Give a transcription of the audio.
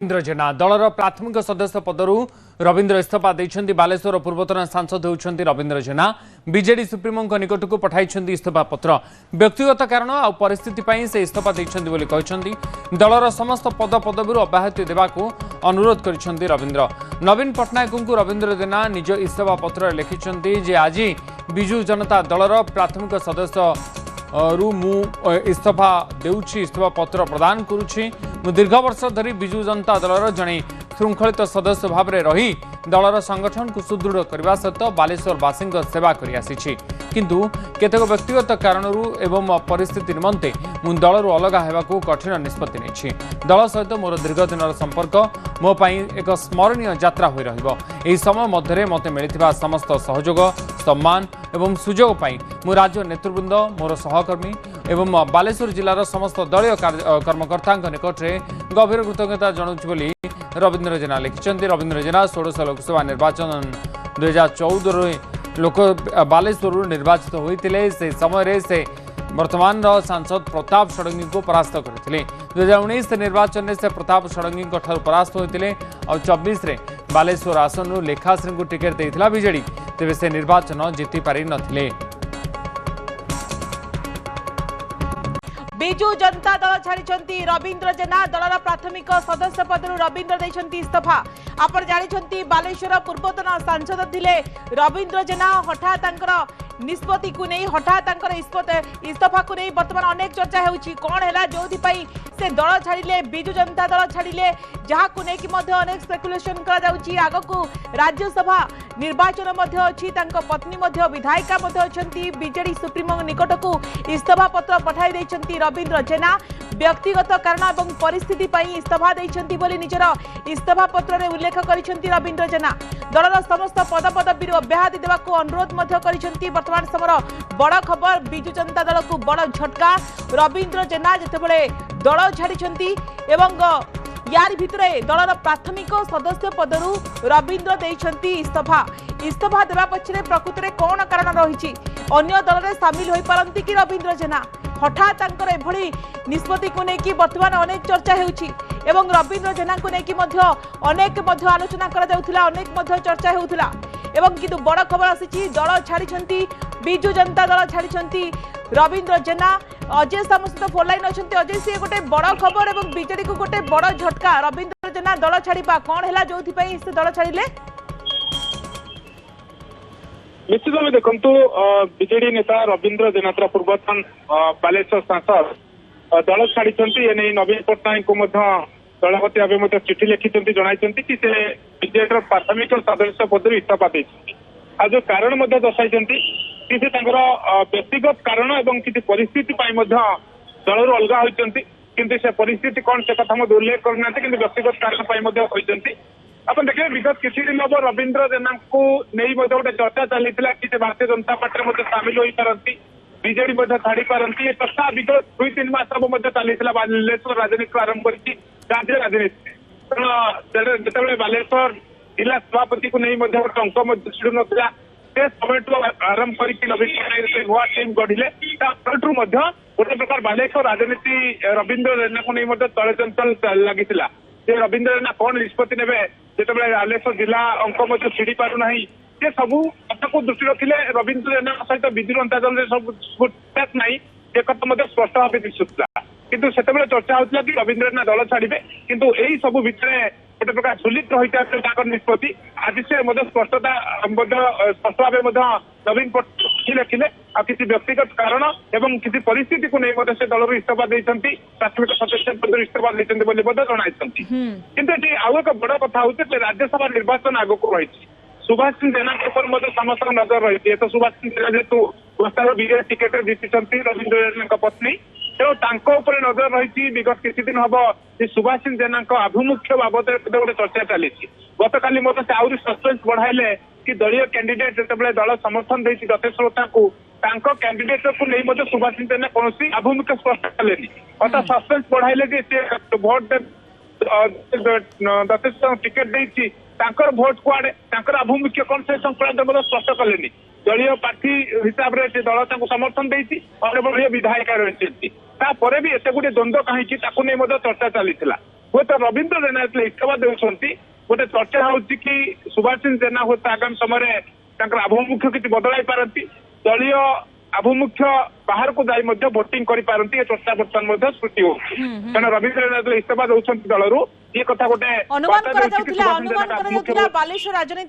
रवींद्र जेना दलर प्राथमिक सदस्य पदरु रवींद्र इस्तीफा देइछन्ति। बालेश्वर पूर्वतन सांसद होउछन्ति रवींद्र जेना। बीजेडी सुप्रीमो निकट को पठाइछन्ति इस्तीफा पत्र। व्यक्तिगत कारण आ परिस्थिति पई से इस्तीफा देइछन्ति बोली कहिछन्ति। दलर समस्त पद पदवीरु अब्याहति देबाकू अनुरोध करिछन्ति रवींद्र। नवीन पटनायक को रवींद्र जेना निज इस्तीफा पत्र लिखिछन्ति जे आज बिजू जनता दलर प्राथमिक सदस्य रु मु इस्तीफा देउछि, इस्तीफा पत्र प्रदान करुछि। मु दीर्घ वर्ष धरी बिजू जनता दलर जणे श्रृंखलित सदस्य भाव में रही दलर संगठन को सुदृढ़ करने सहित बालेश्वरवासी सेवा कर आसी, किंतु केतेक व्यक्तिगत कारणरू एवं परिस्थिति निमंते मु दलर अलग होगा कठिन निष्पत्ति नहीं। दल सहित मोर दीर्घ दिन संपर्क मो पाई एक स्मरणीय यात्रा हो रहिबो। एही समय मध्य मत मिलिथिबा समस्त सहयोग सम्मान एवं सुजोग पाई मु राज्य नेतृवृंद मोर सहकर्मी एवं बालेश्वर जिलार समस्त दलीय कर्मकर्ता निकट में गभीर कृतज्ञता जनाऊँ बोली रवींद्र जेना लिखिछन्ति। रवींद्र जेना 16 लोकसभा निर्वाचन 2014 लोक बालेश्वर निर्वाचित होते से समय से वर्तमान सांसद प्रताप षडंगी को परास्त करते। 2019 निर्वाचन में से प्रताप षडंगी परास्त होते और 24 बालेश्वर आसन लेखाश्री को टिकेट देता बीजेडी, तेज से निर्वाचन जीति पारि नथिले। बिजू जनता दल छाड़ी रवींद्र जेना दलर प्राथमिक सदस्य पदरु रवींद्र देइछन्ति इस्तीफा। आपण जानिछन्ति बालेश्वर पूर्वतन सांसद थिले रवींद्र जेना। हठात तांकर निष्पत्ति को नहीं, हठात तांकर इस्तीफा को नहीं वर्तमान अनेक चर्चा होउछि। कोन हैला जोथि पई से दल छाड़िले, बिजू जनता दल छाड़िले, जहा को नै कि मध्ये अनेक स्पेकुलेशन करा जाउछि। आगो को राज्यसभा निर्वाचन मध्ये अछि, तांको पत्नी मध्ये विधायिका मध्ये अछन्ति। बीजेडी सुप्रीमो निकट को इस्तीफा पत्र पठाई दैछन्ति रवींद्र जेना। व्यक्तिगत कारण एवं परिस्थिति पई इस्तीफा दैछन्ति बोली निजर इस्तीफा पत्र रे उल्लेख करिछन्ति रवींद्र जेना। दलर समस्त पद पदवीरु अब्याहति देबाकू अनुरोध मध्ये करिछन्ति। वर्तमान समय बड़ खबर, बिजू जनता दल को बड़ झटका। रवींद्र जेना जेतेबेले दल छाड़ी एवं यार भितरे दलर प्राथमिक सदस्य पदरु रवींद्र देइछन्ति इस्तीफा। इस्तीफा देवा पछरे प्रकृति रे कोन कारण रहिछि? अन्य दल रे शामिल होई पारंती कि रवींद्र जेना? हठात तांकर एभली निष्पत्ति को लेकिन वर्तमान अनेक चर्चा होउछि एवं रवींद्र जेना को लेकिन अनेक आलोचना करा जाउथिला, अनेक चर्चा होउथिला एवं किंतु बड़ खबर आसी दल छाड़ी बिजू जनता दल छाड़ी रवींद्र जेना। अजय साम सहित फोन लाइन अच्छा। अजय सी गोटे बड़ खबर एवं बीजेडी को गोटे बड़ झटका। रवींद्र जेना दल छाड़ा कौन है जो से दल छाड़े? निश्चित भाव देखु बीजेडी नेता रवींद्र जेना पूर्वतन बालेश्वर सांसद दल छाड़ी नवीन पट्टनायक को दलपति भाव चिठी लिखिं जन कि बीजेडी प्राथमिक सदस्य पद इस्तीफा दे जो कारण दर्शाई कि व्यक्तिगत कारण एवं किसी परिस्थिति दलर अलग होती, किंतु से परिस्थिति कौन से कथा उल्लेख करना कि व्यक्तिगत कारण आप देखिए विगत किसी दिन हम रवींद्र जेना को नहीं गोटे चर्चा चली कि भारतीय जनता पार्टी में सामिल हो पारती, बीजेडी छाड़ी पारती। चर्चा विगत 2-3 मास हम चली बालेश्वर राजनीति आरंभ कर राज्य राजनीति जो बालेश्वर जिला सभापति को नहीं गोटे अंक छिड़ू ना से समय आरंभ कर नुआ टीम गढ़िले गोटे प्रकार बालेश्वर राजनीति रवींद्र जेना को नहीं तले चंचल लगी रवींद्र जेना कौन निष्पत्ति ने जो बालेश्वर जिला अंक छिड़ी पारना से सबू कथा को दृष्टि रखिले रवींद्र जेना सहित बिजू जनता दल सब नहीं एक कथा स्पष्ट भाव दिशुला, किंतु से चर्चा होता कि रवींद्र जेना दल छाड़े, किंतु यही सब भितर गोटे प्रकार सुलित रही निष्पत्ति आज से स्पष्टता स्पष्ट भाव नवीन पट्टनायक लिखिले आ किसी व्यक्तिगत कारण एवं किसी परिस्थिति को नहीं से दल इस्तीफा देते प्राथमिक सदस्य पद इस्तीफा देते जन। किंतु ये आउ एक बड़ कथा हूँ राज्यसभा निर्वाचन आगक रही सुभाष सिंह जेना समस्त नजर रही। तो सुभाष सिंह जेना जेहतु बीजेडी टिकेट जीति रवींद्र जेना पत्नी तेणु नजर रही। विगत किसी दिन हम सुभाष सिंह जेना आभिमुख्य बाबद गोटे चर्चा चली गत काली मत से आहरी सस्पेंस बढ़ाइले कि दलीय कैंडिडेट जो दल समर्थन देती दतेश्वरता को कैंडिडेट को नहीं सुभाष सिंह जेना कौन आभिमुख्य स्पष्ट कले अर्थात सस्पेंस बढ़ाइले भोट दतेश्वर टिकेट देती भोट कुआड़े आभिमुख्य कौन से संक्रांत स्पष्ट कले दलीय प्रार्थी हिसाब से दल समर्थन देती और विधायिका रही भी एत गुटे द्वंद्व कहीं चर्चा चली ହୁଏତ ରବୀନ୍ଦ୍ର ଜେନା ଯେତେବେଳେ ଇସ୍ତଫା ଦେଉଛନ୍ତି ଗୋଟେ ଚର୍ଚ୍ଚା ହଉଛି କି ସୁଭାଷିଷ ଜେନା ହୁଏତ ଆଗାମୀ ସମୟରେ ତାଙ୍କର ଆଭିମୁଖ୍ୟ କିଛି ବଦଳାଇ ପାରନ୍ତି, ଦଳୀୟ ଆଭିମୁଖ୍ୟ ବାହାରକୁ ଯାଇ ମଧ୍ୟ ଭୋଟିଂ କରିପାରନ୍ତି, ଏ ଚର୍ଚ୍ଚା ବର୍ତ୍ତମାନ ମଧ୍ୟ ସୃଷ୍ଟି ହଉଛି। କାରଣ ରବୀନ୍ଦ୍ର ଜେନା ଯେତେବେଳେ ଇସ୍ତଫା ଦଉଛନ୍ତି ଦଳରୁ ଏ କଥା ଗୋଟେ ଅନୁମାନ ବାର୍ତ୍ତା ଦେଉଛି କି ସୁଭାଷିଷ ଜେନାଙ୍କ କରାଯାଉଥିଲା ଆଭିମୁଖ୍ୟ ବାଲେଶ୍ୱର ରାଜନୀତି